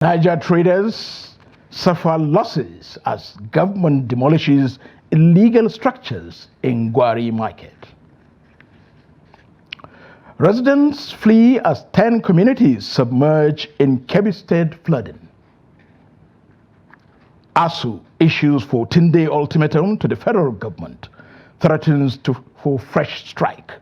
Niger traders suffer losses as government demolishes illegal structures in Gwari market. Residents flee as 10 communities submerge in Kebbi State flooding. ASU issues 14-day ultimatum to the federal government, threatens for fresh strike.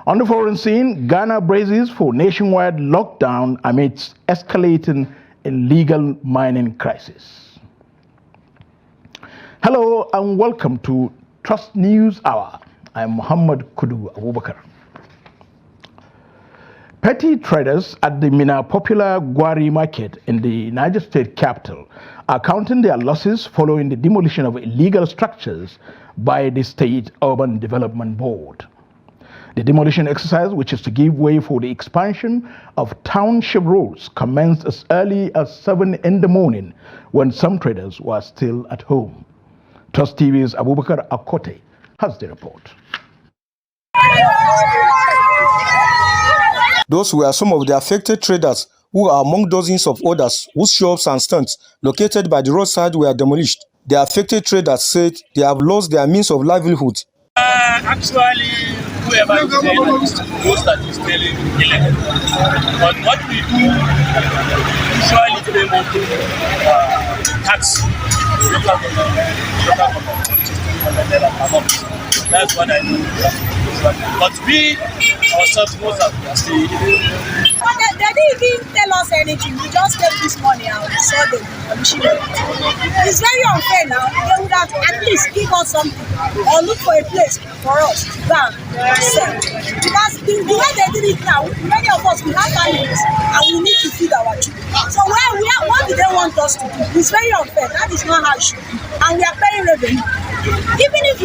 On the foreign scene, Ghana braces for nationwide lockdown amidst escalating illegal mining crisis. Hello and welcome to Trust News Hour. I'm Muhammad Kudu Abubakar. Petty traders at the Mina popular Gwari market in the Niger State capital are counting their losses following the demolition of illegal structures by the State Urban Development Board. The demolition exercise, which is to give way for the expansion of township roads, commenced as early as 7 in the morning when some traders were still at home. Trust TV's Abubakar Akote has the report. Those were some of the affected traders who are among dozens of others whose shops and stands located by the roadside were demolished. The affected traders said they have lost their means of livelihood. Actually, whoever is there knows that is telling illegal. But what we do, usually pay monthly tax, local government, that's what I do. But we ourselves know that we are still illegal. They didn't even tell us anything. We just take this money and we saw the demolition. It's very unfair now. They would have at least give us something or look for a place for us to go and sell. Because the way they did it now, many of us, we have families and we need to feed our children. So what do they want us to do? It's very unfair. That is not how it should be. And we are paying revenue. Even if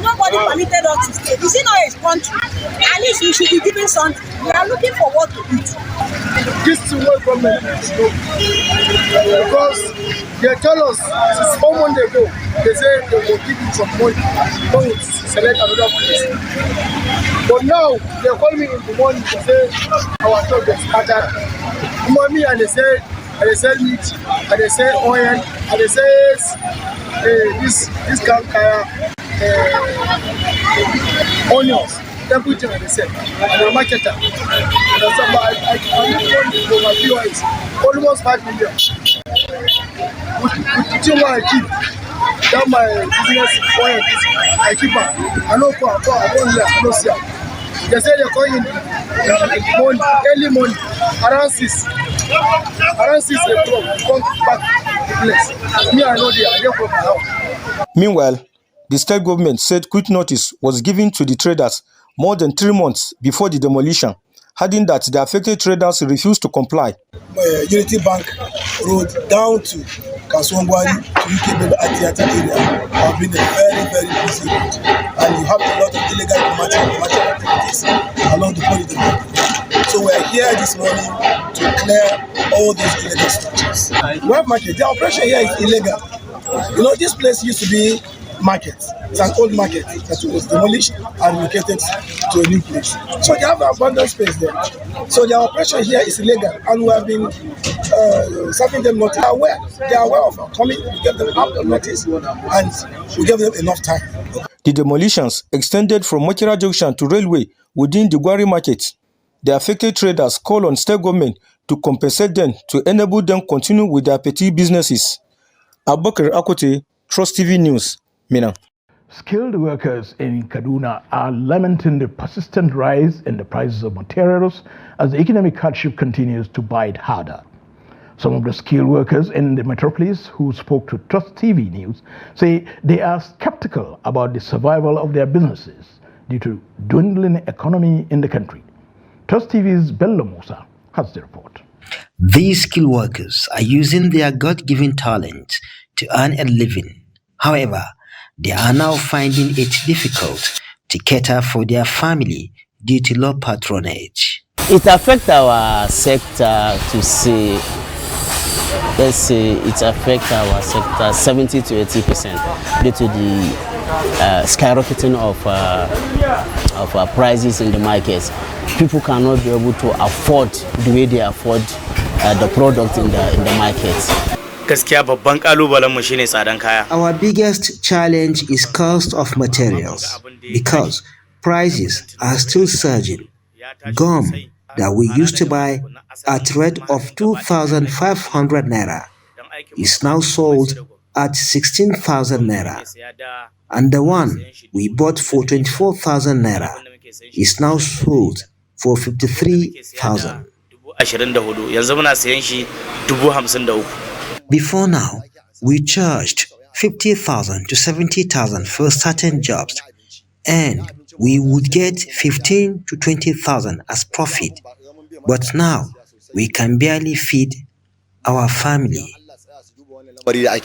nobody permitted us to stay, this is not a country. At least we should be giving something. We are looking for what to eat. This is what government is doing. Because they tell us since 4 months ago, they say they will give you some money, then we select another place. But now they call me in the morning to say our job is scattered. Money and they sell meat, and they sell oil, and they say this kankaya onions. Everything they sell. I'm a marketer. My viewer is almost 5 million. With the thing I keep, that my business point I keep up. I know for I don't see. They say they're going in morning, early morning, around 6. Around 6 o'clock, come back to the place. Me, I know they are there from my house. Meanwhile, the state government said quick notice was given to the traders more than 3 months before the demolition, adding that the affected traders refused to comply. Unity Bank Road down to Kaswangwari to Ukebe Atiata area have been a very, very busy road. And you have a lot of illegal commercial activities along the corridor. So we are here this morning to clear all these illegal structures. Web market, the operation here is illegal. You know, this place used to be market. It's an old market that was demolished and relocated to a new place. So they have an abundant space there. So their operation here is illegal, and we have been serving them notice. They are aware of our coming. We give them ample notice, and we give them enough time. The demolitions extended from Makore Junction to railway within the Gwari market. The affected traders call on state government to compensate them to enable them continue with their petty businesses. Abubakar Akote, Trust TV News, Mina. Skilled workers in Kaduna are lamenting the persistent rise in the prices of materials as the economic hardship continues to bite harder. Some of the skilled workers in the metropolis who spoke to Trust TV News say they are skeptical about the survival of their businesses due to dwindling economy in the country. Trust TV's Bello Musa has the report. These skilled workers are using their God-given talent to earn a living. However, they are now finding it difficult to cater for their family due to low patronage. It affects our sector to say, let's say it affects our sector 70 to 80% due to the skyrocketing of prices in the markets. People cannot be able to afford the way they afford the product in the market. Gaskiya babban kalubalen mu shine tsadan kaya. Our biggest challenge is cost of materials because prices are still surging. Gum that we used to buy at rate of 2,500 naira is now sold at 16,000 naira, and the one we bought for 24,000 naira is now sold for 53,000. Before now, we charged 50,000 to 70,000 for certain jobs, and we would get 15 to 20,000 as profit. But now, we can barely feed our family. The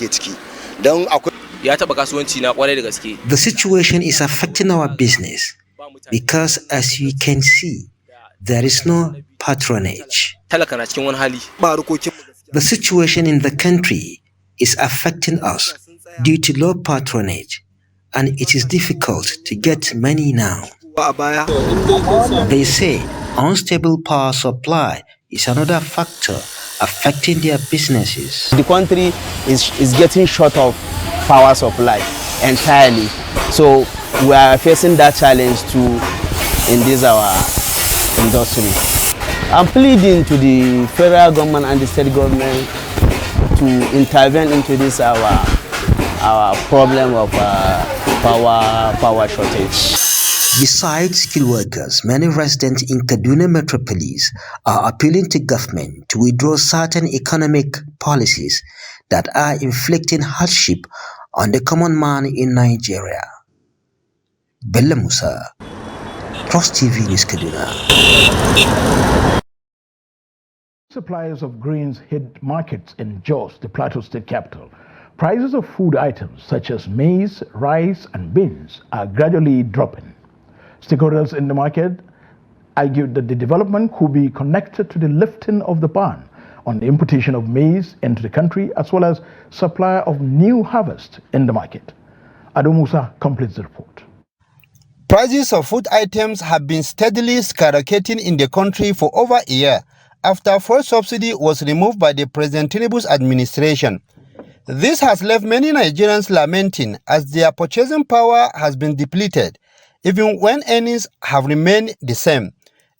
situation is affecting our business because, as you can see, there is no patronage. The situation in the country is affecting us due to low patronage, and it is difficult to get money now. They say unstable power supply is another factor affecting their businesses. The country is getting short of power supply entirely, so we are facing that challenge too in this our industry. I'm pleading to the federal government and the state government to intervene into this our problem of power shortage. Besides skilled workers, many residents in Kaduna metropolis are appealing to government to withdraw certain economic policies that are inflicting hardship on the common man in Nigeria. Bello Musa, Cross TV News, Kaduna. Suppliers of grains hit markets in Jos, the Plateau State capital. Prices of food items such as maize, rice, and beans are gradually dropping. Stakeholders in the market argued that the development could be connected to the lifting of the ban on the importation of maize into the country, as well as supply of new harvest in the market. Ado Musa completes the report. Prices of food items have been steadily skyrocketing in the country for over a year after fuel subsidy was removed by the President Tinubu's administration. This has left many Nigerians lamenting as their purchasing power has been depleted, even when earnings have remained the same,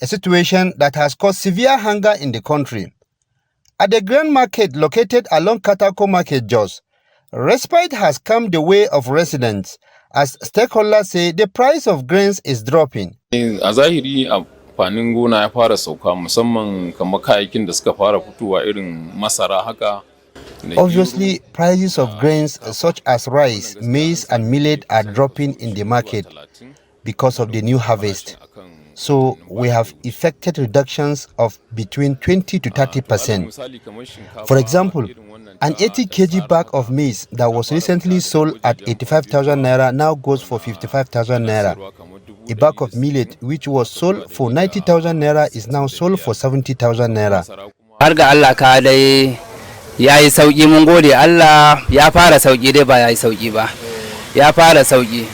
a situation that has caused severe hunger in the country. At the grain market located along Katako Market Jos, respite has come the way of residents, as stakeholders say the price of grains is dropping. Amfanin gona ya fara sauka musamman kamar kayayyakin da suka fara fitowa irin masara haka. Obviously, prices of grains such as rice, maize and millet are dropping in the market because of the new harvest. So we have effected reductions of between 20 to 30%. For example, an 80 kg bag of maize that was recently sold at 85,000 naira now goes for 55,000 naira. A bag of millet which was sold for 90,000 naira is now sold for 70,000 naira. Har ga Allah ka dai yayi sauki, mun gode Allah, ya fara sauki dai ba yayi sauki ba. Ya fara sauki.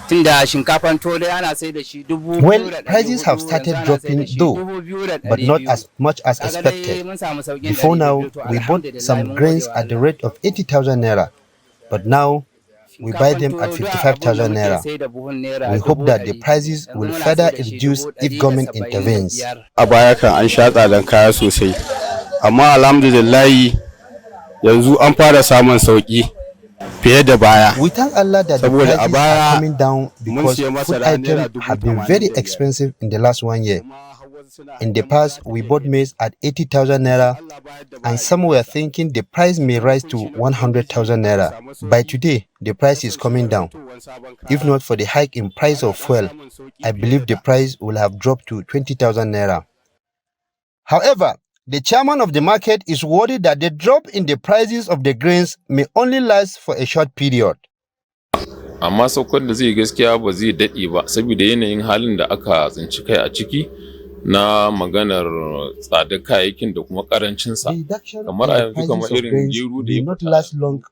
Tunda shinkafan tole ana sai da shi dubu. Well, prices have started dropping though, but not as much as expected. Before now, we bought some grains at the rate of 80,000 naira, but now we buy them at 55,000 naira. We hope that the prices will further reduce if government intervenes. A baya kan an sha tsadan kaya sosai, amma alhamdulillah yanzu an fara samun sauki fiye da baya. We thank Allah that the prices are coming down because food items have been very expensive in the last 1 year. In the past, we bought maize at 80,000 naira, and some were thinking the price may rise to 100,000 naira. By today, the price is coming down. If not for the hike in price of fuel, I believe the price will have dropped to 20,000 naira. However, the chairman of the market is worried that the drop in the prices of the grains may only last for a short period. Amma saukar da zai gaskiya ba zai dade ba saboda yanayin halin da aka tsinci kai a ciki na maganar tsadar kayayyakin da kuma karancin sa. Kamar a yanzu kamar irin gero da not last long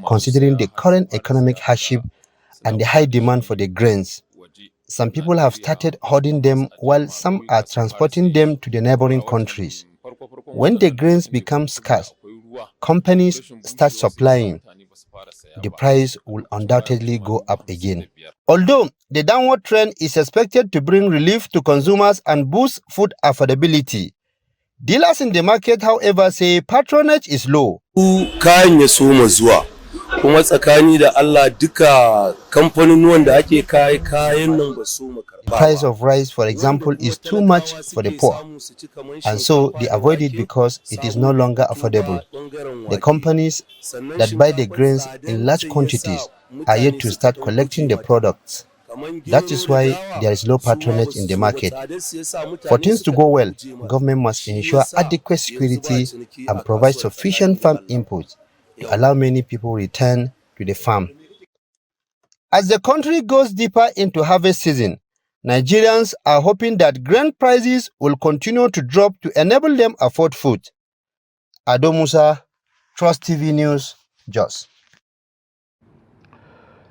considering the current economic hardship and the high demand for the grains. Some people have started hoarding them while some are transporting them to the neighboring countries. When the grains become scarce, companies start supplying, the price will undoubtedly go up again. Although the downward trend is expected to bring relief to consumers and boost food affordability, dealers in the market, however, say patronage is low. Kayan ya soma zuwa kuma tsakani da Allah duka kamfanonuwan da ake kayan nan ba su The price of rice, for example, is too much for the poor, and so they avoid it because it is no longer affordable. The companies that buy the grains in large quantities are yet to start collecting the products. That is why there is low patronage in the market. For things to go well, government must ensure adequate security and provide sufficient farm inputs to allow many people return to the farm. As the country goes deeper into harvest season, Nigerians are hoping that grain prices will continue to drop to enable them afford food. Ado Musa, Trust TV News, Jos.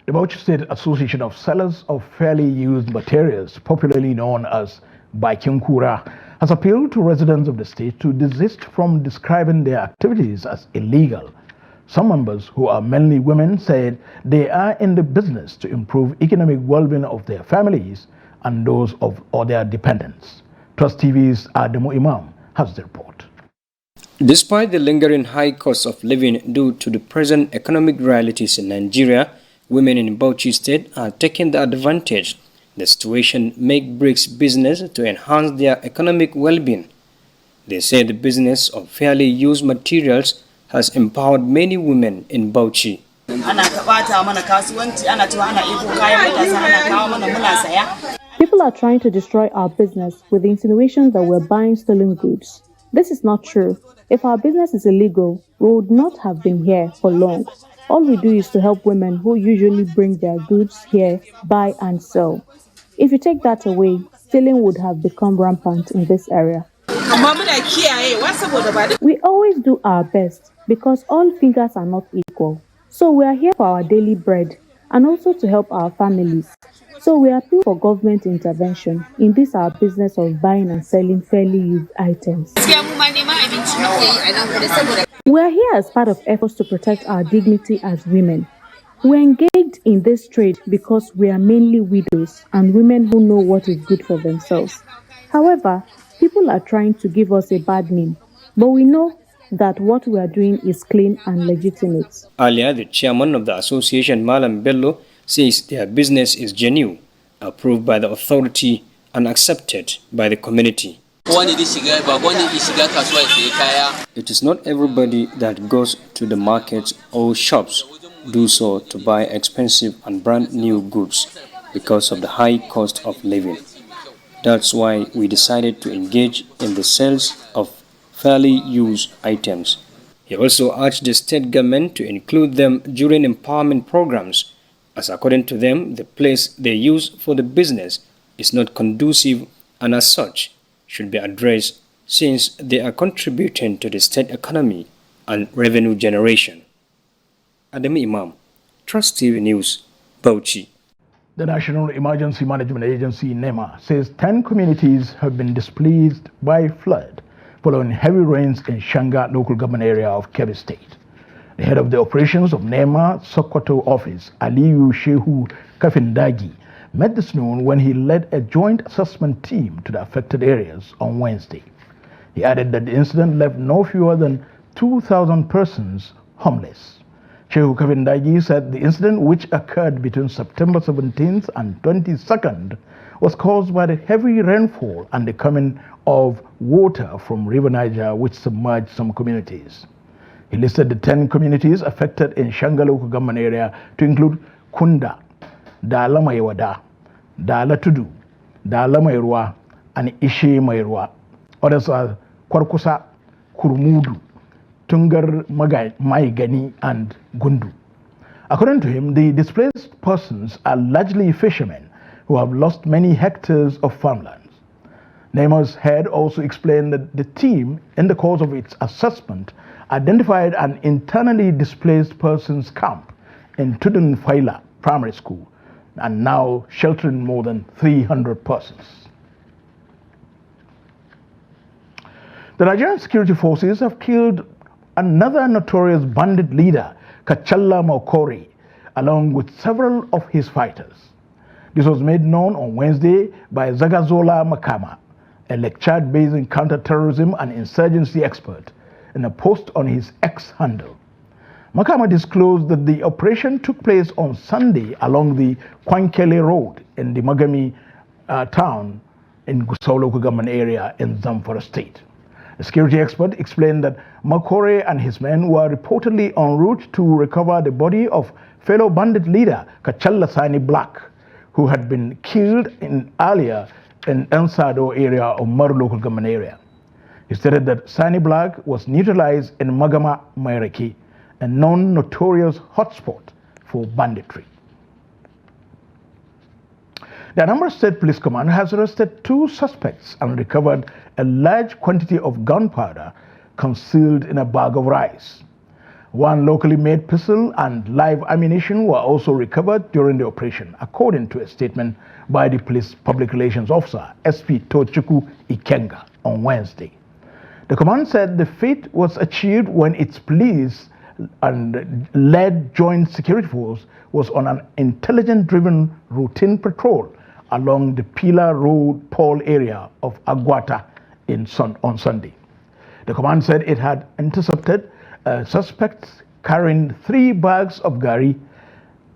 The Bauchi State Association of Sellers of Fairly Used Materials, popularly known as Baikinkura, has appealed to residents of the state to desist from describing their activities as illegal. Some members, who are mainly women, said they are in the business to improve economic well-being of their families and those of their dependents. Trust TV's Adamu Imam has the report. Despite the lingering high cost of living due to the present economic realities in Nigeria, women in Bauchi State are taking the advantage. The situation breaks business to enhance their economic well-being. They say the business of fairly used materials has empowered many women in Bauchi. People are trying to destroy our business with the insinuations that we're buying stolen goods. This is not true. If our business is illegal, we would not have been here for long. All we do is to help women who usually bring their goods here, buy and sell. If you take that away, stealing would have become rampant in this area. We always do our best because all fingers are not equal. So we are here for our daily bread and also to help our families. So we appeal for government intervention in this our business of buying and selling fairly used items. We are here as part of efforts to protect our dignity as women. We are engaged in this trade because we are mainly widows and women who know what is good for themselves. However, people are trying to give us a bad name, but we know that what we are doing is clean and legitimate. Earlier, the chairman of the association, Malam Bello, says their business is genuine, approved by the authority and accepted by the community. It is not everybody that goes to the markets or shops do so to buy expensive and brand new goods because of the high cost of living. That's why we decided to engage in the sales of fairly used items. He also urged the state government to include them during empowerment programs, as according to them, the place they use for the business is not conducive and as such should be addressed since they are contributing to the state economy and revenue generation. Adam Imam, Trust TV News, Bauchi. The National Emergency Management Agency, NEMA, says 10 communities have been displaced by flood following heavy rains in Shanga local government area of Kebbi State. The head of the operations of NEMA Sokoto office, Aliyu Shehu Kafindagi, met this noon when he led a joint assessment team to the affected areas on Wednesday. He added that the incident left no fewer than 2,000 persons homeless. Shehu Kafindagi said the incident, which occurred between September 17th and 22nd, was caused by the heavy rainfall and the coming of water from River Niger, which submerged some communities. He listed the 10 communities affected in Shanga local government area to include Kunda, Dala Maiwada, Dala Tudu, Dala Mairwa, and Ishe Mairwa. Others are Kwarkusa, Kurmudu, Tungar Maigani, and Gundu. According to him, the displaced persons are largely fishermen who have lost many hectares of farmlands. NEMA's head also explained that the team, in the course of its assessment, identified an internally displaced persons camp in Tudun Faila Primary School and now sheltering more than 300 persons. The Nigerian security forces have killed another notorious bandit leader, Kachalla Makore, along with several of his fighters. This was made known on Wednesday by Zagazola Makama, a Lake Chad-based counter-terrorism and insurgency expert, in a post on his X handle. Makama disclosed that the operation took place on Sunday along the Kwankele Road in the Magami town in Gusau local government area in Zamfara state. The security expert explained that Makore and his men were reportedly en route to recover the body of fellow bandit leader Kachalla Sani Black, who had been killed earlier in Ensado area of Mar local government area. He stated that Sani Black was neutralized in Magama Maireki, a non-notorious hotspot for banditry. The Anambra State Police Command has arrested 2 suspects and recovered a large quantity of gunpowder concealed in a bag of rice. 1 locally made pistol and live ammunition were also recovered during the operation, according to a statement by the police public relations officer, SP Tochukwu Ikenga, on Wednesday. The command said the feat was achieved when its police and led joint security force was on an intelligence-driven routine patrol along the Pillar Road Paul area of Agwata on Sunday. The command said it had intercepted suspects carrying 3 bags of gari,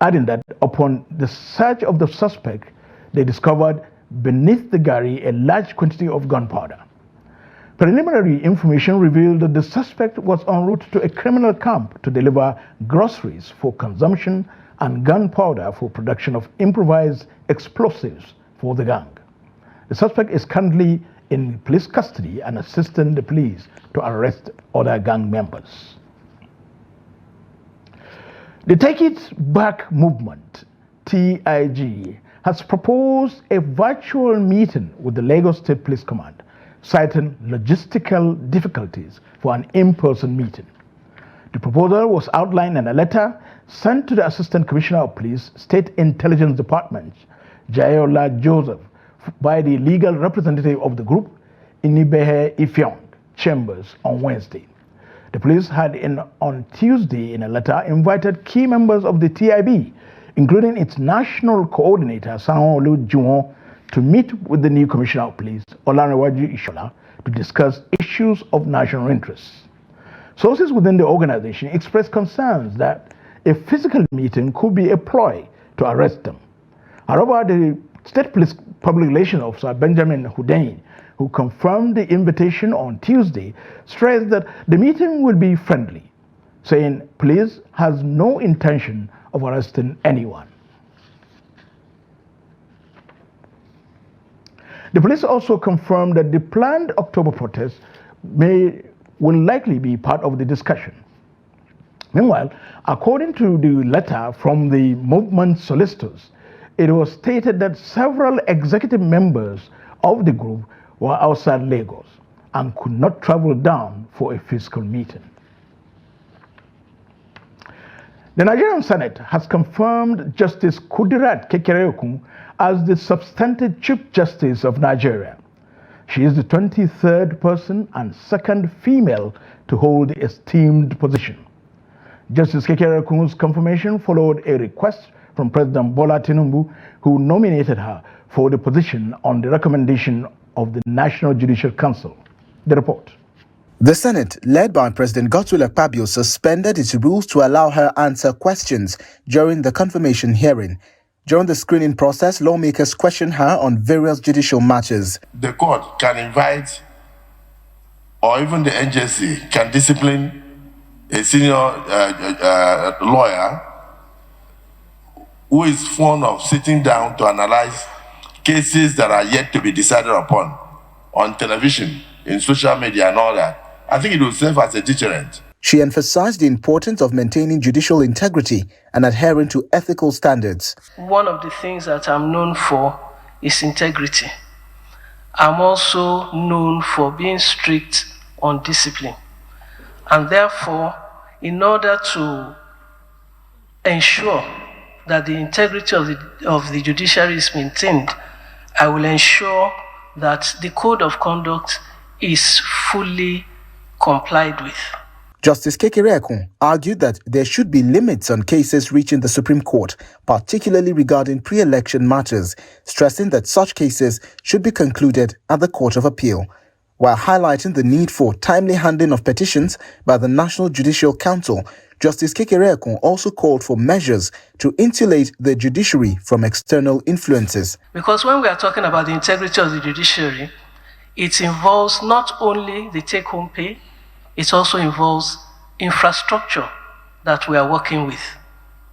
adding that upon the search of the suspect, they discovered beneath the gari a large quantity of gunpowder. Preliminary information revealed that the suspect was en route to a criminal camp to deliver groceries for consumption and gunpowder for production of improvised explosives for the gang. The suspect is currently in police custody and assisting the police to arrest other gang members. The Take It Back movement, TIG, has proposed a virtual meeting with the Lagos State Police Command, citing logistical difficulties for an in-person meeting. The proposal was outlined in a letter sent to the Assistant Commissioner of Police, State Intelligence Department, Jayola Joseph, by the legal representative of the group, Inibehe Ifyong Chambers, on Wednesday. The police had on Tuesday in a letter invited key members of the TIB, including its national coordinator, Sanwo-Olu Juwon, to meet with the new Commissioner of Police, Olanrewaju Ishola, to discuss issues of national interest. Sources within the organization expressed concerns that a physical meeting could be a ploy to arrest them. However, the State Police Public Relations Officer, Benjamin Hudain, who confirmed the invitation on Tuesday, stressed that the meeting will be friendly, saying police has no intention of arresting anyone. The police also confirmed that the planned October protest will likely be part of the discussion. Meanwhile, according to the letter from the movement solicitors, it was stated that several executive members of the group were outside Lagos and could not travel down for a physical meeting. The Nigerian Senate has confirmed Justice Kudirat Kekereokun as the substantive Chief Justice of Nigeria. She is the 23rd person and 2nd female to hold the esteemed position. Justice Kekereokun's confirmation followed a request from President Bola Tinubu, who nominated her for the position on the recommendation of the National Judicial Council. The report. The Senate, led by President Godswill Akpabio, suspended its rules to allow her answer questions during the confirmation hearing. During the screening process, lawmakers questioned her on various judicial matters. The court can invite, or even the agency can discipline a senior lawyer who is fond of sitting down to analyze cases that are yet to be decided upon on television, in social media and all that. I think it will serve as a deterrent. She emphasized the importance of maintaining judicial integrity and adhering to ethical standards. One of the things that I'm known for is integrity. I'm also known for being strict on discipline. And therefore, in order to ensure that the integrity of the judiciary is maintained, I will ensure that the code of conduct is fully complied with. Justice Kekere Ekun argued that there should be limits on cases reaching the Supreme Court, particularly regarding pre-election matters, stressing that such cases should be concluded at the Court of Appeal, while highlighting the need for timely handling of petitions by the National Judicial Council. Justice Kekere Ekun also called for measures to insulate the judiciary from external influences. Because when we are talking about the integrity of the judiciary, it involves not only the take-home pay, it also involves infrastructure that we are working with.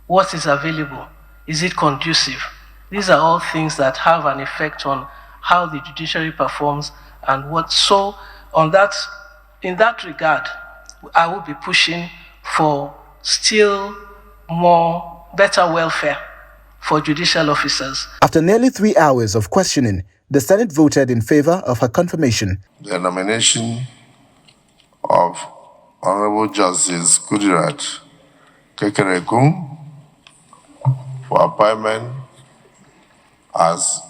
What is available? Is it conducive? These are all things that have an effect on how the judiciary performs and what. So, in that regard, I will be pushing for still more better welfare for judicial officers. After nearly 3 hours of questioning, the Senate voted in favor of her confirmation. The nomination of Honorable Justice Kudirat Kekere Ekun for appointment as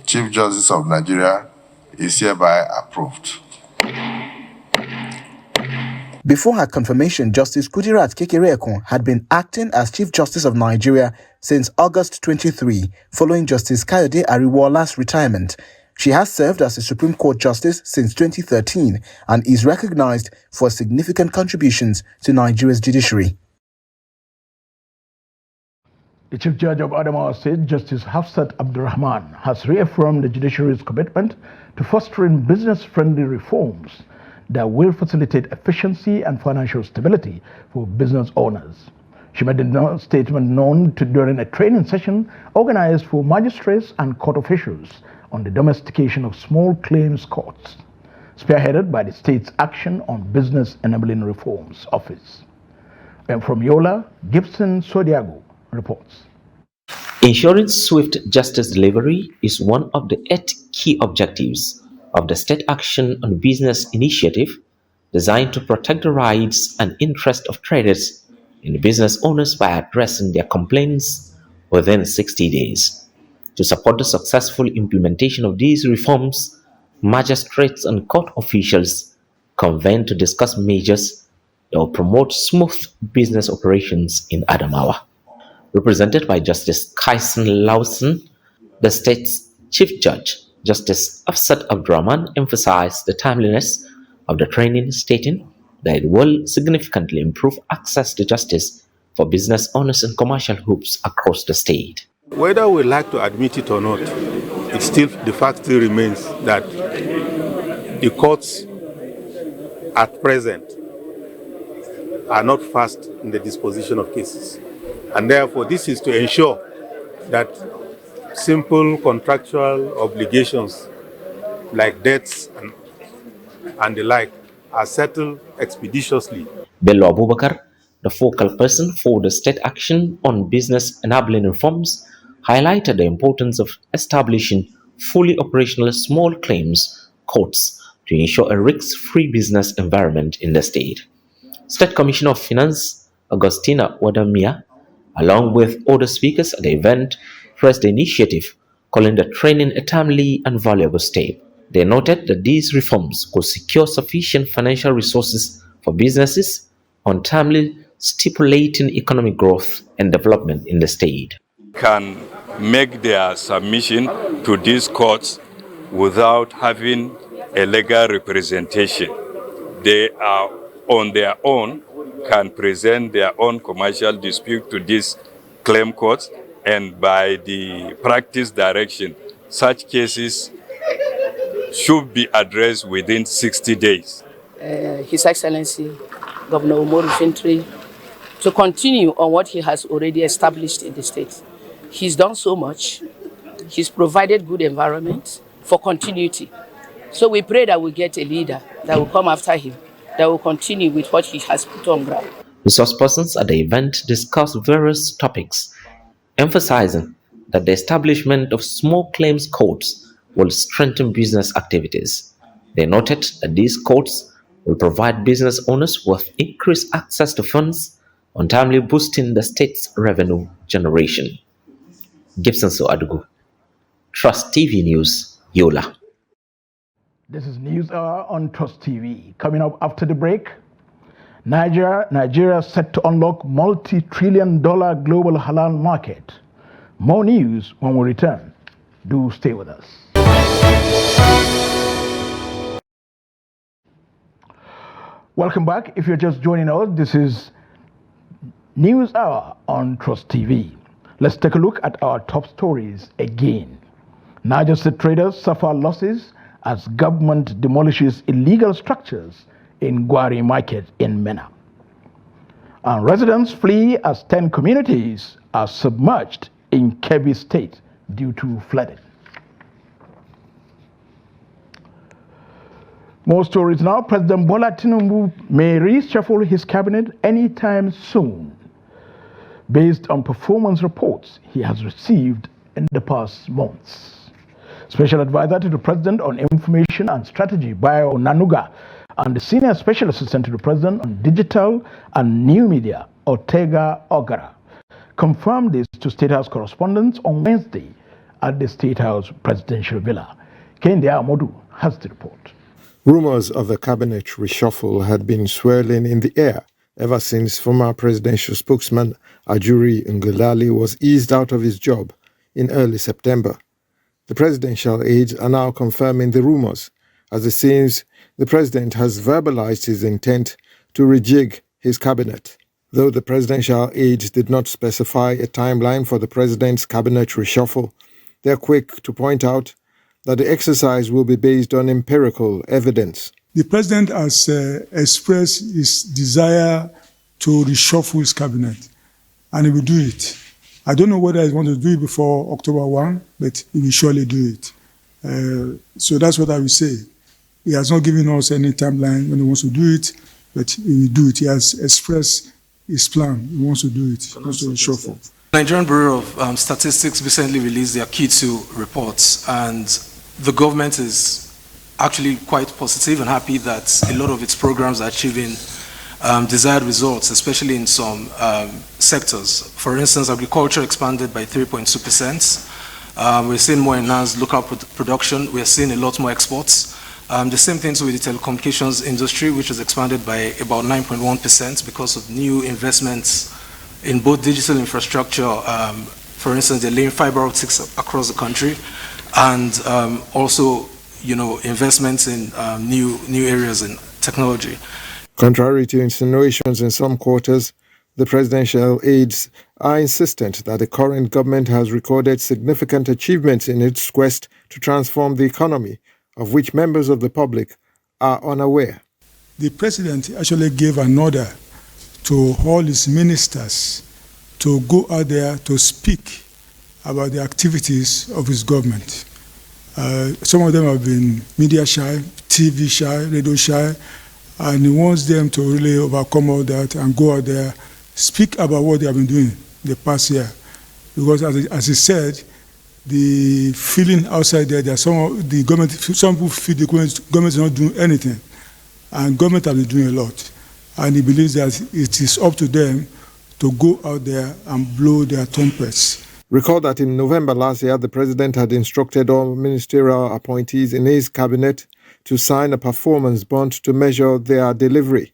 Chief Justice of Nigeria is hereby approved. Before her confirmation, Justice Kudirat Kekere Ekun had been acting as Chief Justice of Nigeria since August 23, following Justice Kayode Ariwola's retirement. She has served as a Supreme Court Justice since 2013 and is recognized for significant contributions to Nigeria's judiciary. The Chief Judge of Adamawa State, Justice Hafsat Abdurrahman, has reaffirmed the judiciary's commitment to fostering business-friendly reforms that will facilitate efficiency and financial stability for business owners. She made the statement known during a training session organized for magistrates and court officials on the domestication of small claims courts, spearheaded by the state's Action on Business Enabling Reforms Office. And from Yola, Gibson Sodiago reports. Ensuring swift justice delivery is one of the 8 key objectives of the State Action on Business initiative, designed to protect the rights and interests of traders and business owners by addressing their complaints within 60 days. To support the successful implementation of these reforms, magistrates and court officials convened to discuss measures that will promote smooth business operations in Adamawa. Represented by Justice Kaisen Lawson, the state's Chief Judge, Justice Hafsat Abdurrahman, emphasized the timeliness of the training, stating that it will significantly improve access to justice for business owners and commercial hubs across the state. Whether we like to admit it or not, the fact still remains that the courts at present are not fast in the disposition of cases. And therefore, this is to ensure that simple contractual obligations like debts and the like are settled expeditiously. Bello Abubakar, the focal person for the State Action on Business Enabling Reforms, highlighted the importance of establishing fully operational small claims courts to ensure a risk-free business environment in the state. State Commissioner of Finance, Augustina Wadamia, along with other speakers at the event, praised the initiative, calling the training a timely and valuable step. They noted that these reforms could secure sufficient financial resources for businesses on timely stipulating economic growth and development in the state. Can make their submission to these courts without having a legal representation. They are on their own, can present their own commercial dispute to these claim courts, and by the practice direction, such cases should be addressed within 60 days. His Excellency, Governor Umaru Fintri, to continue on what he has already established in the state. He's done so much. He's provided good environment for continuity. So we pray that we get a leader that will come after him, that will continue with what he has put on ground. Resource persons at the event discussed various topics, emphasizing that the establishment of small claims courts will strengthen business activities. They noted that these courts will provide business owners with increased access to funds, on timely boosting the state's revenue generation. Gibson Soadugu, Trust TV News, Yola. This is News Hour on Trust TV. Coming up after the break, Nigeria set to unlock multi-trillion-dollar global halal market. More news when we return. Do stay with us. Welcome back. If you're just joining us, this is News Hour on Trust TV. Let's take a look at our top stories again. Niger State traders suffer losses as government demolishes illegal structures in Gwari Market in Mena. And residents flee as 10 communities are submerged in Kebbi State due to flooding. More stories now. President Bola Tinubu may reshuffle his cabinet anytime soon, based on performance reports he has received in the past months. Special Advisor to the President on Information and Strategy, Bayo Nanuga, and the Senior Special Assistant to the President on Digital and New Media, Ortega Ogara, confirmed this to State House correspondents on Wednesday at the State House Presidential Villa. Kende Amodu has the report. Rumors of a cabinet reshuffle had been swirling in the air ever since former presidential spokesman Ajuri Ngelale was eased out of his job in early September. The presidential aides are now confirming the rumors, as it seems the president has verbalized his intent to rejig his cabinet. Though the presidential aides did not specify a timeline for the president's cabinet reshuffle, they are quick to point out that the exercise will be based on empirical evidence. The president has expressed his desire to reshuffle his cabinet, and he will do it. I don't know whether he wants to do it before October 1, but he will surely do it. So that's what I will say. He has not given us any timeline when he wants to do it, but he will do it. He has expressed his plan. He wants to do it. He wants to reshuffle. Nigerian Bureau of Statistics recently released their Q2 reports, and the government is actually quite positive and happy that a lot of its programs are achieving desired results, especially in some sectors. For instance, agriculture expanded by 3.2%. We're seeing more enhanced local production. We're seeing a lot more exports. The same things with the telecommunications industry, which has expanded by about 9.1% because of new investments in both digital infrastructure. For instance, they're laying fiber optics across the country, and also, investments in new areas in technology. Contrary to insinuations in some quarters, the presidential aides are insistent that the current government has recorded significant achievements in its quest to transform the economy, of which members of the public are unaware. The president actually gave an order to all his ministers to go out there to speak about the activities of his government. Some of them have been media shy, TV shy, radio shy, and he wants them to really overcome all that and go out there, speak about what they have been doing the past year. Because as he said, the feeling outside there some people feel the government is not doing anything, and government has been doing a lot. And he believes that it is up to them to go out there and blow their trumpets. Recall that in November last year, the president had instructed all ministerial appointees in his cabinet to sign a performance bond to measure their delivery.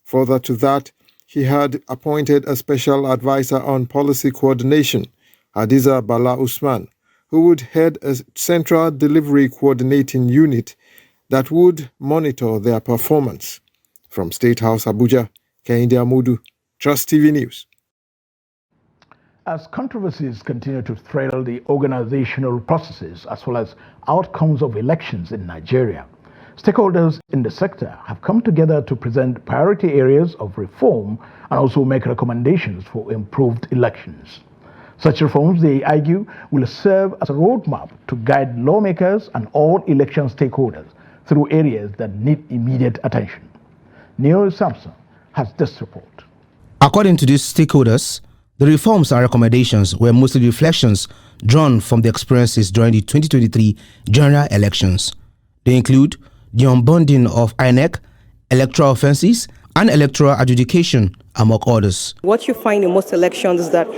Further to that, he had appointed a special advisor on policy coordination, Hadiza Bala Usman, who would head a central delivery coordinating unit that would monitor their performance. From State House, Abuja, Kehinde Amudu, Trust TV News. As controversies continue to thread the organizational processes as well as outcomes of elections in Nigeria, stakeholders in the sector have come together to present priority areas of reform and also make recommendations for improved elections. Such reforms, they argue, will serve as a roadmap to guide lawmakers and all election stakeholders through areas that need immediate attention. Neil Sampson has this report. According to these stakeholders, the reforms and recommendations were mostly reflections drawn from the experiences during the 2023 general elections. They include the unbundling of INEC, electoral offences, and electoral adjudication, among others. What you find in most elections is that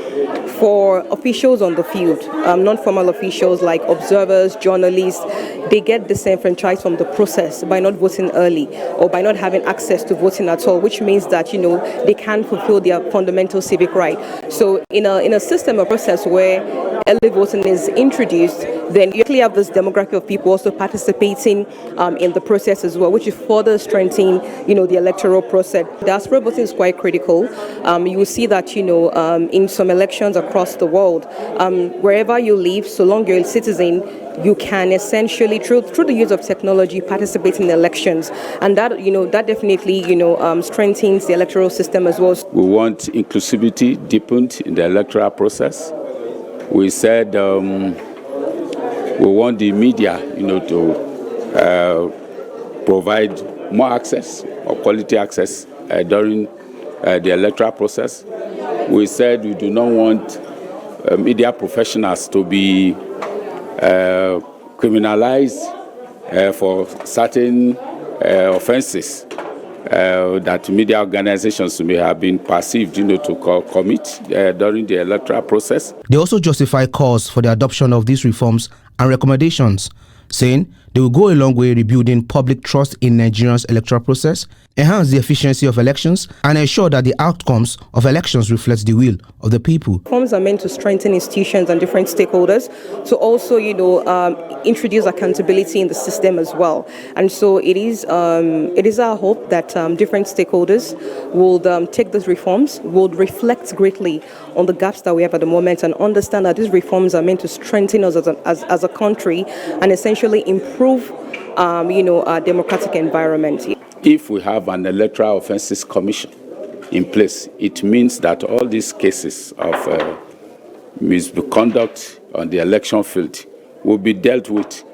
For officials on the field, non-formal officials like observers, journalists, they get disenfranchised from the process by not voting early or by not having access to voting at all, which means that, they can't fulfill their fundamental civic right. So in a system or process where early voting is introduced, then you actually have this demographic of people also participating in the process as well, which is further strengthening, the electoral process. Diaspora voting is quite critical. You will see that, in some elections across the world, wherever you live, so long you're a citizen, you can essentially, through the use of technology, participate in elections, and that that definitely strengthens the electoral system as well. We want inclusivity deepened in the electoral process. We said we want the media, to provide more access or quality access during the electoral process. We said we do not want media professionals to be criminalized for certain offenses that media organizations may have been perceived, to commit during the electoral process. They also justify calls for the adoption of these reforms and recommendations, saying they will go a long way rebuilding public trust in Nigeria's electoral process, enhance the efficiency of elections, and ensure that the outcomes of elections reflect the will of the people. Reforms are meant to strengthen institutions and different stakeholders, to also, introduce accountability in the system as well. And so it is our hope that different stakeholders will take these reforms, will reflect greatly on the gaps that we have at the moment, and understand that these reforms are meant to strengthen us as a country and essentially improve, our democratic environment. If we have an electoral offences commission in place, it means that all these cases of misconduct on the election field will be dealt with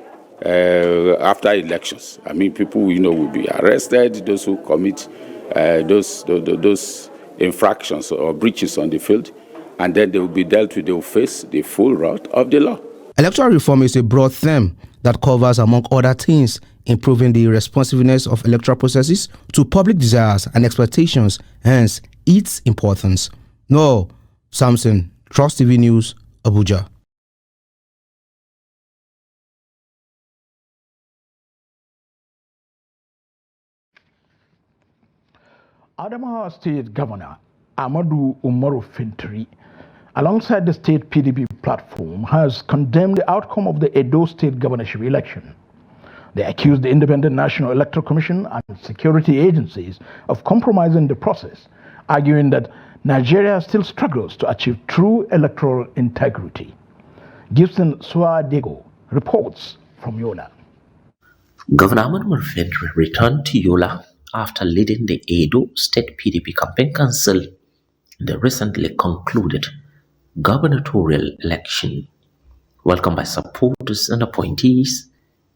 after elections. I mean, people will be arrested, those who commit those infractions or breaches on the field, and then they will be dealt with. They will face the full wrath of the law. Electoral reform is a broad theme that covers, among other things, improving the responsiveness of electoral processes to public desires and expectations, hence its importance. No, Samson, Trust TV News, Abuja. Adamawa State Governor Amadu Umaru Fintiri, alongside the state PDP platform, has condemned the outcome of the Edo State governorship election. They accused the Independent National Electoral Commission and security agencies of compromising the process, arguing that Nigeria still struggles to achieve true electoral integrity. Gibson Suadego reports from Yola. Governor Umaru Fintiri returned to Yola after leading the Edo State PDP Campaign Council in the recently concluded gubernatorial election. Welcomed by supporters and appointees,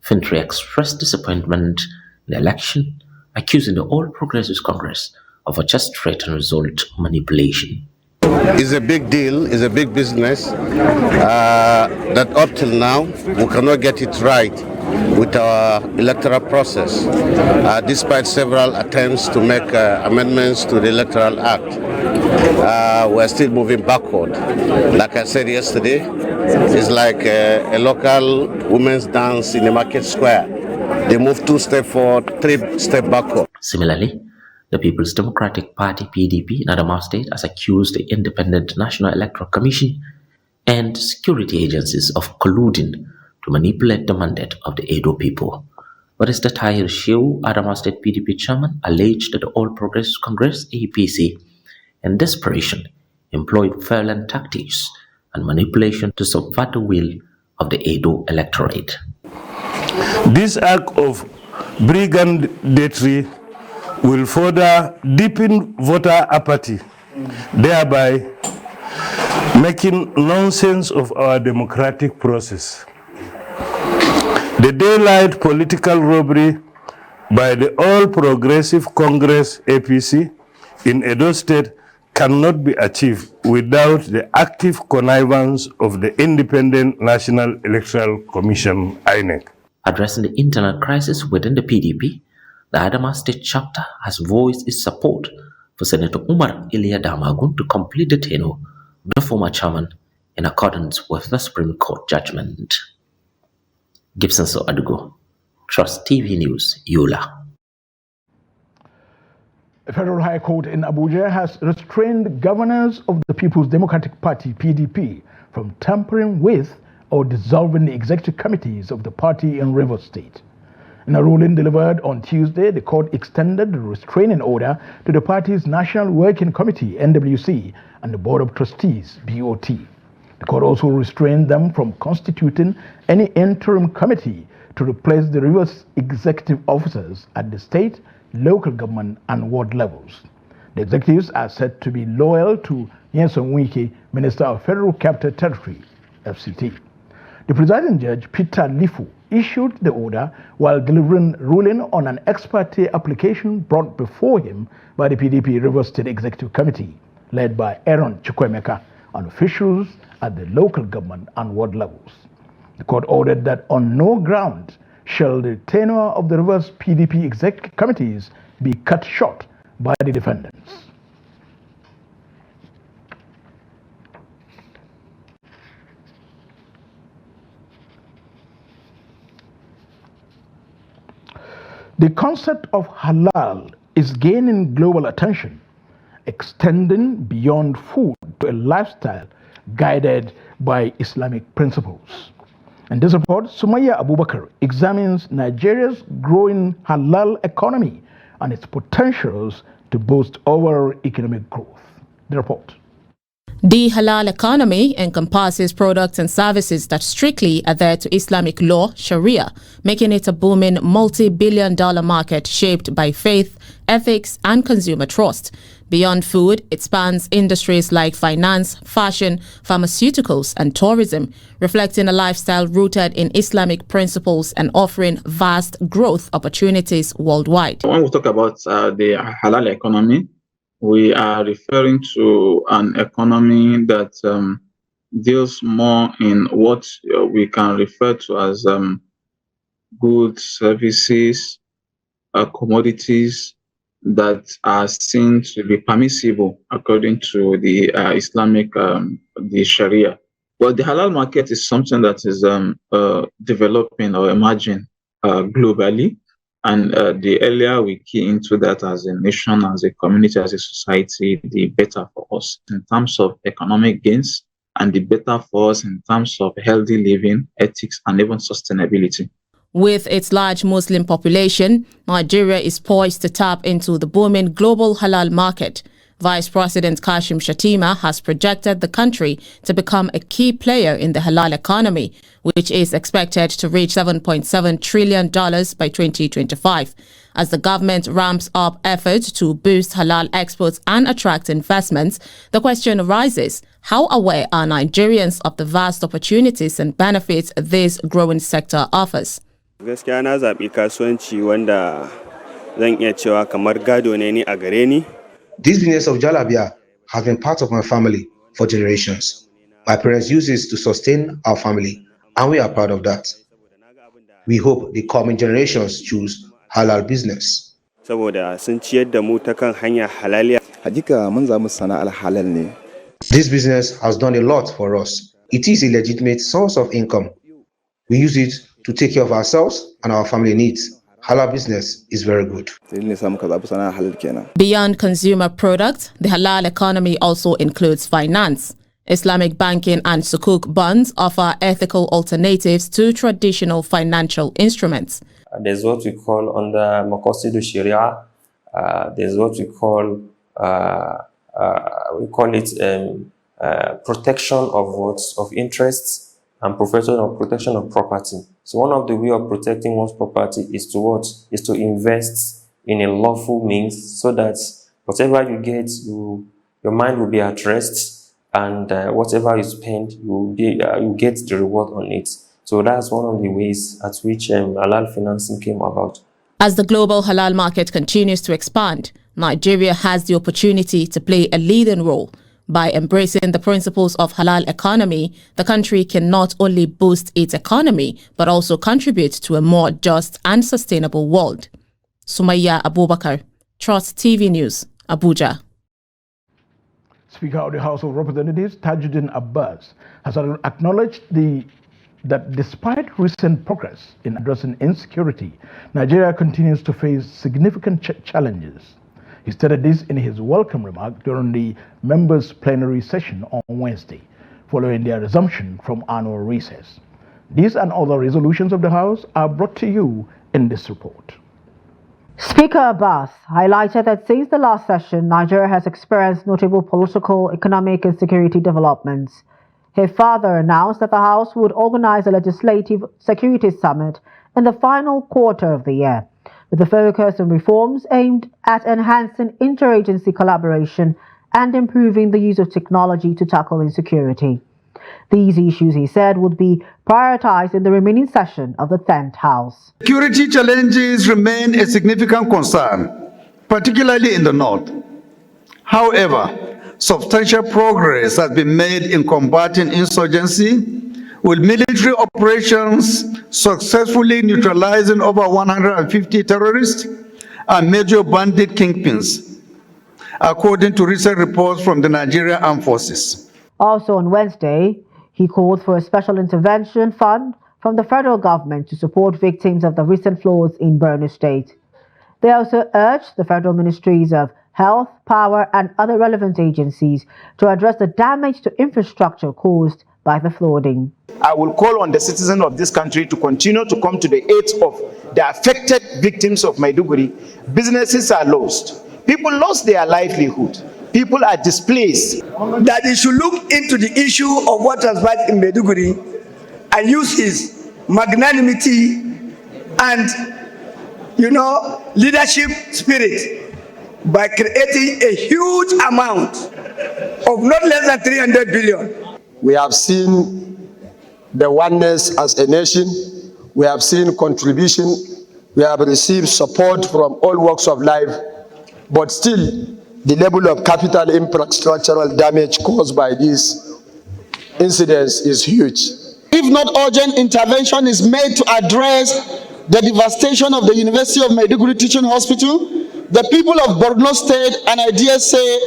Fintiri expressed disappointment in the election, accusing the All Progressives Congress of a just straight and result manipulation. It's a big deal, it's a big business that up till now we cannot get it right with our electoral process, despite several attempts to make amendments to the Electoral Act. We're still moving backward. Like I said yesterday, it's like a local women's dance in the market square. They move 2 steps forward, 3 steps backward. Similarly, the People's Democratic Party PDP in Adamawa State has accused the Independent National Electoral Commission and security agencies of colluding to manipulate the mandate of the Edo people. Barrister Tahir Shehu, Adamawa State PDP chairman, alleged that the All Progressives Congress APC, in desperation, employed violent tactics and manipulation to subvert the will of the Edo electorate. This act of brigandatory will further deepen voter apathy, thereby making nonsense of our democratic process. The daylight political robbery by the All Progressive Congress APC in Edo State cannot be achieved without the active connivance of the Independent National Electoral Commission, INEC. Addressing the internal crisis within the PDP, the Adamawa State chapter has voiced its support for Senator Umar Iliya Damagun to complete the tenure the former chairman, in accordance with the Supreme Court judgment. Gibson So Adugo, Trust TV News, Yola. The Federal High Court in Abuja has restrained governors of the People's Democratic Party, PDP, from tampering with or dissolving the executive committees of the party in Rivers State. In a ruling delivered on Tuesday, the court extended the restraining order to the party's National Working Committee, NWC, and the Board of Trustees, BOT. The court also restrained them from constituting any interim committee to replace the Rivers executive officers at the state, local government, and ward levels. The executives are said to be loyal to Nyesom Wike, Minister of Federal Capital Territory, FCT. The presiding judge, Peter Lifu, issued the order while delivering ruling on an ex parte application brought before him by the PDP Rivers State Executive Committee, led by Aaron Chukwemeka, on officials at the local government and ward levels. The court ordered that on no ground shall the tenure of the Rivers PDP executive committees be cut short by the defendants. The concept of halal is gaining global attention, extending beyond food to a lifestyle guided by Islamic principles. In this report, Sumaya Abubakar examines Nigeria's growing halal economy and its potentials to boost overall economic growth. The report. The halal economy encompasses products and services that strictly adhere to Islamic law, Sharia, making it a booming multi-billion-dollar market shaped by faith, ethics, and consumer trust. Beyond food, it spans industries like finance, fashion, pharmaceuticals, and tourism, reflecting a lifestyle rooted in Islamic principles and offering vast growth opportunities worldwide. When we talk about the halal economy, we are referring to an economy that deals more in what we can refer to as goods, services, commodities that are seen to be permissible according to the Islamic, the Sharia. Well, the halal market is something that is developing or emerging globally. And the earlier we key into that as a nation, as a community, as a society, the better for us in terms of economic gains, and the better for us in terms of healthy living, ethics, and even sustainability. With its large Muslim population, Nigeria is poised to tap into the booming global halal market. Vice President Kashim Shettima has projected the country to become a key player in the halal economy, which is expected to reach $7.7 trillion by 2025. As the government ramps up efforts to boost halal exports and attract investments, the question arises, how aware are Nigerians of the vast opportunities and benefits this growing sector offers? Gaskiya na zaɓi kasuwanci wanda zan iya cewa kamar gado ne ni a gare ni. This business of Jalabia has been part of my family for generations. My parents use it to sustain our family, and we are proud of that. We hope the coming generations choose halal business. Saboda sun ciyar da mu ta kan hanya halaliya. Hakika mun zamu sana'ar halal ne. This business has done a lot for us. It is a legitimate source of income. We use it to take care of ourselves and our family needs. Halal business is very good. Beyond consumer products, the halal economy also includes finance. Islamic banking and sukuk bonds offer ethical alternatives to traditional financial instruments. There's what we call under Makore Sharia. There's what we call protection of interests and protection of property. So one of the way of protecting one's property is to what? Is to invest in a lawful means so that whatever you get, your mind will be at rest, and whatever you spend, you get the reward on it. So that's one of the ways at which halal financing came about. As the global halal market continues to expand, Nigeria has the opportunity to play a leading role. By embracing the principles of halal economy, the country can not only boost its economy, but also contribute to a more just and sustainable world. Sumaya Abubakar, Trust TV News, Abuja. Speaker of the House of Representatives, Tajuddin Abbas, has acknowledged that despite recent progress in addressing insecurity, Nigeria continues to face significant challenges. He stated this in his welcome remark during the members' plenary session on Wednesday, following their resumption from annual recess. These and other resolutions of the House are brought to you in this report. Speaker Abbas highlighted that since the last session, Nigeria has experienced notable political, economic, and security developments. He further announced that the House would organize a legislative security summit in the final quarter of the year, with a focus on reforms aimed at enhancing interagency collaboration and improving the use of technology to tackle insecurity. These issues, he said, would be prioritized in the remaining session of the 10th House. Security challenges remain a significant concern, particularly in the north. However, substantial progress has been made in combating insurgency, with military operations successfully neutralizing over 150 terrorists and major bandit kingpins, according to recent reports from the Nigerian Armed Forces. Also on Wednesday, he called for a special intervention fund from the federal government to support victims of the recent floods in Borno State. They also urged the federal ministries of Health, Power, and other relevant agencies to address the damage to infrastructure caused by the flooding. I will call on the citizens of this country to continue to come to the aid of the affected victims of Maiduguri. Businesses are lost. People lost their livelihood. People are displaced. That he should look into the issue of what transpired in Maiduguri and use his magnanimity and, leadership spirit by creating a huge amount of not less than 300 billion. We have seen the oneness as a nation. We have seen contribution. We have received support from all walks of life. But still, the level of capital infrastructural damage caused by these incidents is huge. If not urgent intervention is made to address the devastation of the University of Maiduguri Teaching Hospital, the people of Borno State, and I dare say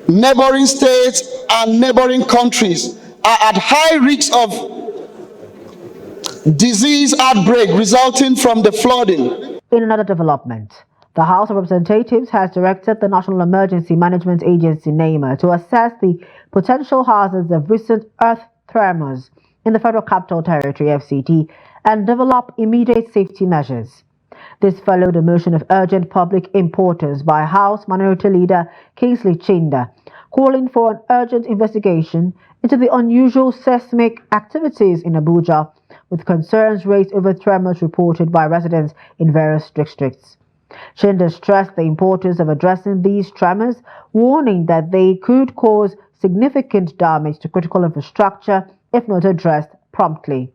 neighboring states and neighboring countries, are at high risk of disease outbreak resulting from the flooding. In another development, the House of Representatives has directed the National Emergency Management Agency, NEMA, to assess the potential hazards of recent earth tremors in the Federal Capital Territory, FCT, and develop immediate safety measures. This followed a motion of urgent public importance by House Minority Leader Kingsley Chinda, calling for an urgent investigation into the unusual seismic activities in Abuja, with concerns raised over tremors reported by residents in various districts. Chinda stressed the importance of addressing these tremors, warning that they could cause significant damage to critical infrastructure if not addressed promptly.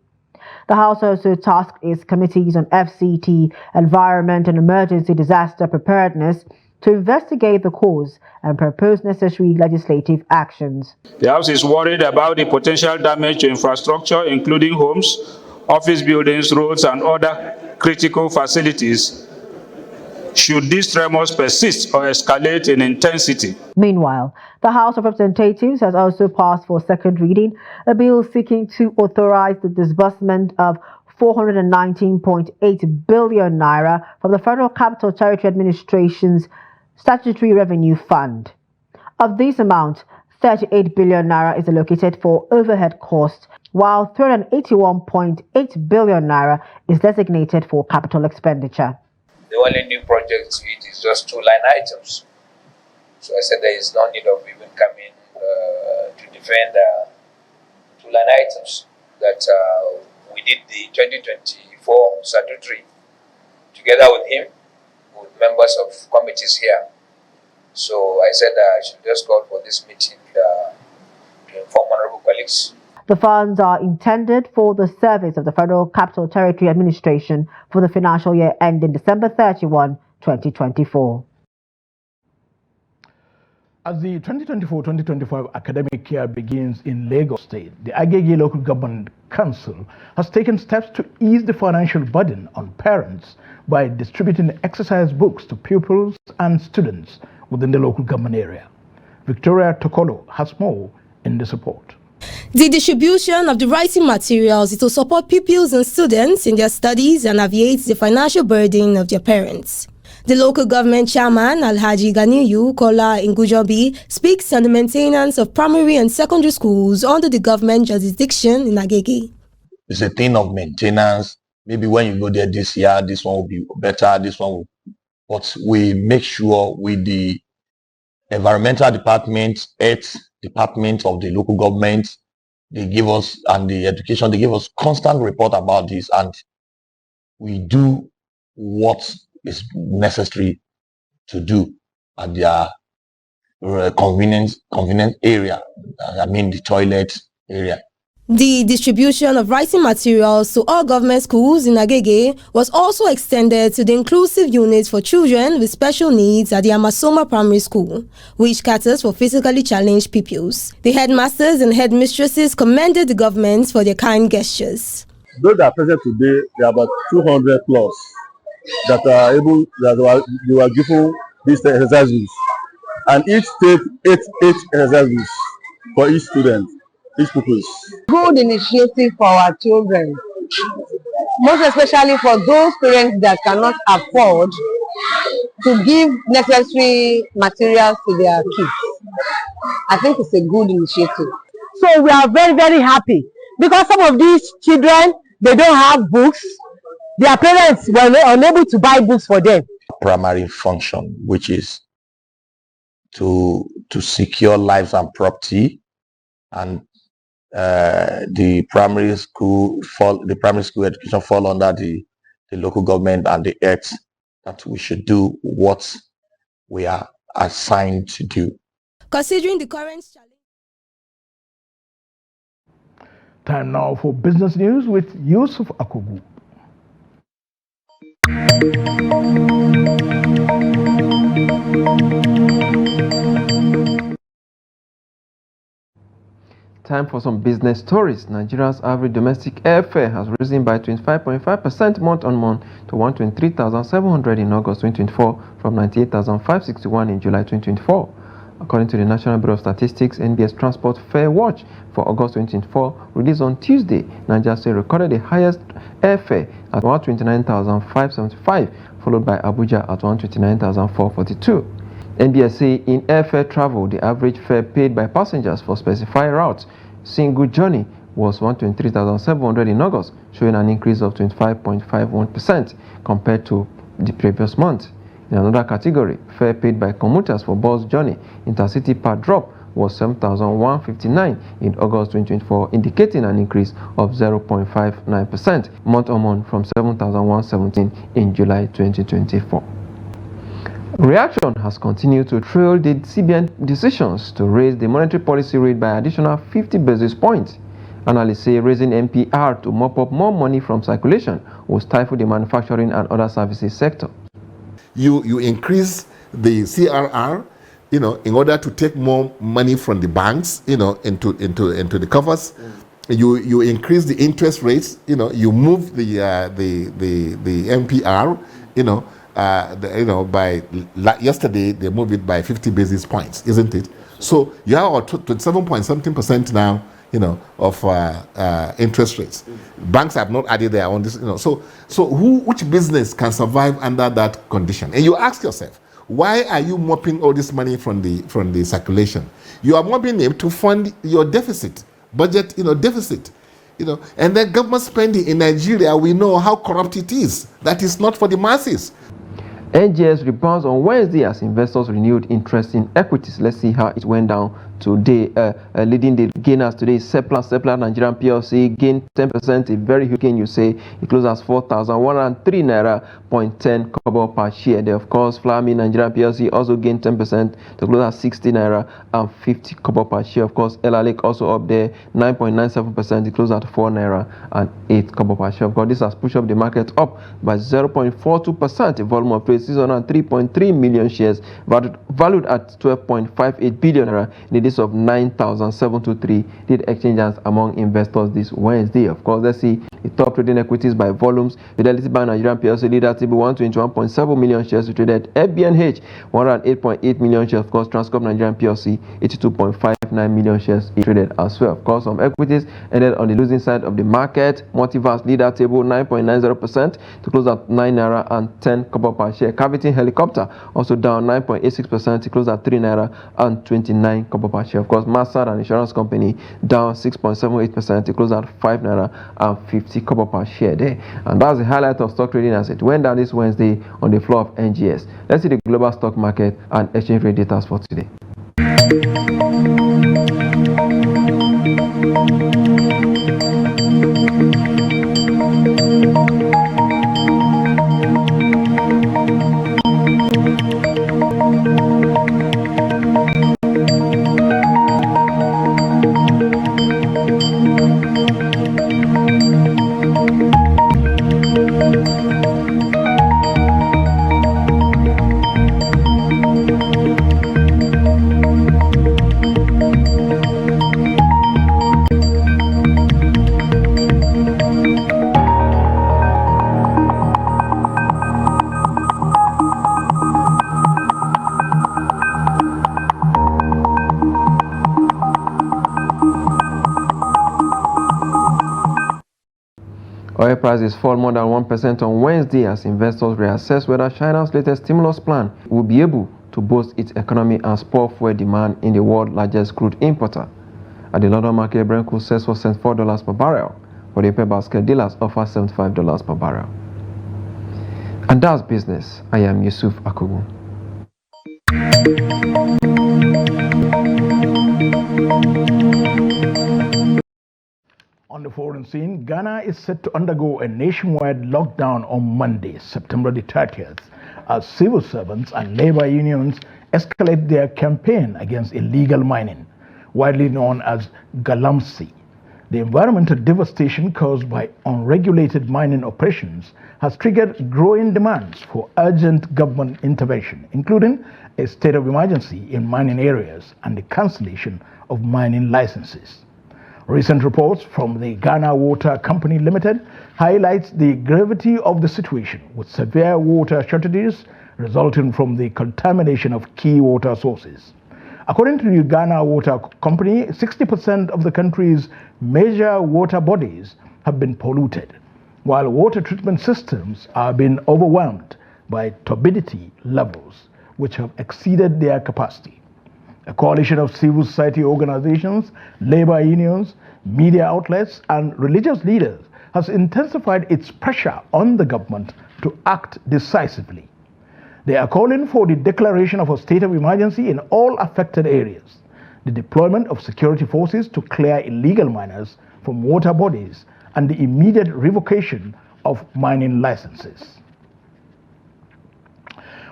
The House also tasked its committees on FCT, Environment and Emergency Disaster Preparedness to investigate the cause and propose necessary legislative actions. The House is worried about the potential damage to infrastructure, including homes, office buildings, roads, and other critical facilities, should these tremors persist or escalate in intensity. Meanwhile, the House of Representatives has also passed for second reading a bill seeking to authorize the disbursement of 419.8 billion naira from the Federal Capital Territory Administration's Statutory Revenue Fund. Of this amount, 38 billion naira is allocated for overhead costs, while 381.8 billion naira is designated for capital expenditure. The only new project to it is just 2 line items. So I said there is no need of even coming to defend 2 line items that we did the 2024 statutory together with him, with members of committees here. So I said I should just call for this meeting to inform honorable colleagues. The funds are intended for the service of the Federal Capital Territory Administration for the financial year ending December 31, 2024. As the 2024-2025 academic year begins in Lagos State, the Agege Local Government Council has taken steps to ease the financial burden on parents by distributing exercise books to pupils and students within the local government area. Victoria Tokolo has more in this report. The distribution of the writing materials is to support pupils and students in their studies and alleviate the financial burden of their parents. The local government chairman, Alhaji Ganiyu Kola Ngujobi, speaks on the maintenance of primary and secondary schools under the government jurisdiction in Agege. It's a thing of maintenance. Maybe when you go there this year, this one will be better, this one will. But we make sure with the environmental department, health department of the local government, they give us, and the education, they give us constant report about this, and we do what is necessary to do at their convenient area. I mean the toilet area. The distribution of writing materials to all government schools in Agege was also extended to the inclusive unit for children with special needs at the Amasoma Primary School, which caters for physically challenged pupils. The headmasters and headmistresses commended the government for their kind gestures. Those that are present today, there are about 200 plus that are able, they were given these exercises, and each take eight exercises for each student. Good initiative for our children, most especially for those parents that cannot afford to give necessary materials to their kids. I think it's a good initiative. So we are very, very happy because some of these children, they don't have books. Their parents were unable to buy books for them. Primary function, which is to secure lives and property, and the primary school education fall under the local government and the acts that we should do what we are assigned to do. Considering the current challenge. Time now for business news with Yusuf Akugu. Time for some business stories. Nigeria's average domestic airfare has risen by 25.5% month-on-month to 123,700 in August 2024 from 98,561 in July 2024. According to the National Bureau of Statistics, NBS Transport Fare Watch for August 2024, released on Tuesday, Niger State recorded the highest airfare at 129,575, followed by Abuja at 129,442. NBS say in airfare travel, the average fare paid by passengers for specified routes single journey was 123,700 in August, showing an increase of 25.51% compared to the previous month. In another category, fare paid by commuters for bus journey intercity per drop was 7,159 in August 2024, indicating an increase of 0.59% month-on-month from 7,117 in July 2024. Reaction has continued to trail the CBN decisions to raise the monetary policy rate by additional 50 basis points. Analysts say raising MPR to mop up more money from circulation will stifle the manufacturing and other services sector. You increase the CRR, in order to take more money from the banks, into the coffers. You increase the interest rates. You move the MPR. By yesterday they moved it by 50 basis points, isn't it? So you have 27.something% now, of interest rates. Banks have not added their own. So which business can survive under that condition? And you ask yourself, why are you mopping all this money from the circulation? You are mopping it to fund your deficit, budget, deficit. And then government spending in Nigeria, we know how corrupt it is. That is not for the masses. NGS rebounds on Wednesday as investors renewed interest in equities. Let's see how it went down today. Leading the gainers today is Seplat Nigerian PLC gained 10%, a very huge gain, you say. It closed as 4,103 naira 0.10 kobo per share. There, of course, Flami Nigerian PLC also gained 10% to close at 60 naira and 50 kobo per share. Of course, Halal also up there 9.97%. It closed at 4 naira and 8 kobo per share. Of course, this has pushed up the market up by 0.42%. The volume of trade 603.3 million shares valued at 12.58 billion naira. In the list of 9,723 did exchange hands among investors this Wednesday. Of course, let's see the top trading equities by volumes. Fidelity Bank Nigerian PLC leader TB 121.7 million shares traded. FBNH 108.8 million shares. Of course, Transcorp Nigerian PLC 82.59 million shares traded as well. Of course, some equities ended on the losing side of the market. Multiverse leader table 9.90% to close at 9 naira and 10 kobo per share. Cavity Helicopter also down 9.86% to close at 3 naira and 29 kobo per share. Of course, Massad and Insurance Company down 6.78% to close at 5 naira and 50 kobo per share there. And that's the highlight of stock trading as it went down this Wednesday on the floor of NGS. Let's see the global stock market and exchange rate data for today. Oil prices fall more than 1% on Wednesday as investors reassess whether China's latest stimulus plan will be able to boost its economy and spur fuel demand in the world's largest crude importer. At the London market, Brent crude sells for $74 per barrel. For the paper basket, dealers offer $75 per barrel. And that's business. I am Yusuf Akubu. On the foreign scene, Ghana is set to undergo a nationwide lockdown on Monday, September the 30th, as civil servants and labor unions escalate their campaign against illegal mining, widely known as galamsey. The environmental devastation caused by unregulated mining operations has triggered growing demands for urgent government intervention, including a state of emergency in mining areas and the cancellation of mining licenses. Recent reports from the Ghana Water Company Limited highlights the gravity of the situation, with severe water shortages resulting from the contamination of key water sources. According to the Ghana Water Company, 60% of the country's major water bodies have been polluted, while water treatment systems are being overwhelmed by turbidity levels, which have exceeded their capacity. A coalition of civil society organizations, labor unions, media outlets, and religious leaders has intensified its pressure on the government to act decisively. They are calling for the declaration of a state of emergency in all affected areas, the deployment of security forces to clear illegal miners from water bodies, and the immediate revocation of mining licenses.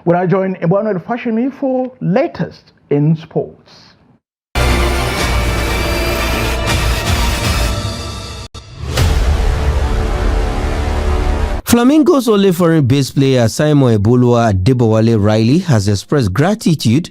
When I join Emmanuel Fashimi for latest in sports. Flamingo's only foreign base player Simon Eboluwa Adebowale Riley has expressed gratitude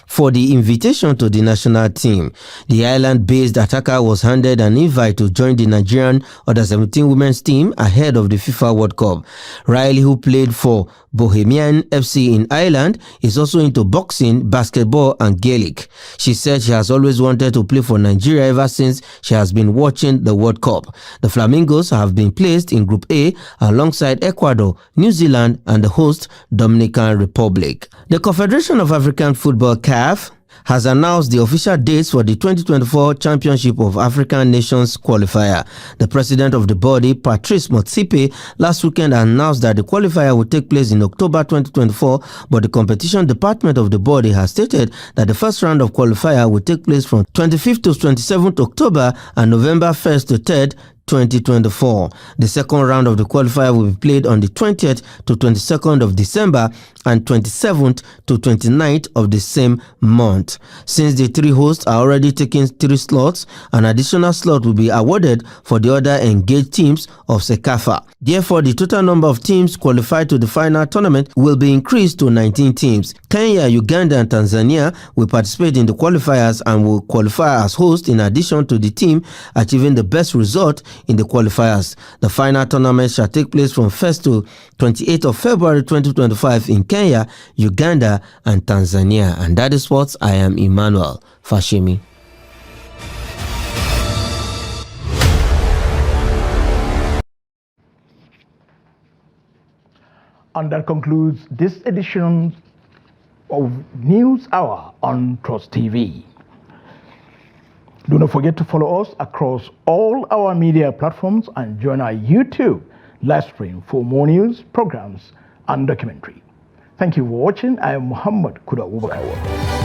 for the invitation to the national team. The island-based attacker was handed an invite to join the Nigerian Under-17 women's team ahead of the FIFA World Cup. Riley, who played for Bohemian FC in Ireland, is also into boxing, basketball, and Gaelic. She said she has always wanted to play for Nigeria ever since she has been watching the World Cup. The Flamingos have been placed in Group A alongside Ecuador, New Zealand, and the host Dominican Republic. The Confederation of African Football (CAF) has announced the official dates for the 2024 Championship of African Nations qualifier. The president of the body, Patrice Motsepe, last weekend announced that the qualifier will take place in October 2024, but the competition department of the body has stated that the first round of qualifier will take place from 25th to 27th October and November 1st to 3rd, 2024. The second round of the qualifier will be played on the 20th to 22nd of December and 27th to 29th of the same month. Since the three hosts are already taking 3 slots, an additional slot will be awarded for the other engaged teams of CECAFA. Therefore, the total number of teams qualified to the final tournament will be increased to 19 teams. Kenya, Uganda, and Tanzania will participate in the qualifiers and will qualify as hosts in addition to the team achieving the best result in the qualifiers. The final tournament shall take place from 1st to 28th of February 2025 in Kenya, Uganda, and Tanzania. And that is what I am Emmanuel Fashimi. And that concludes this edition of News Hour on Trust TV. Do not forget to follow us across all our media platforms and join our YouTube live stream for more news, programs, and documentary. Thank you for watching. I am Muhammad Kuda Wubakawa.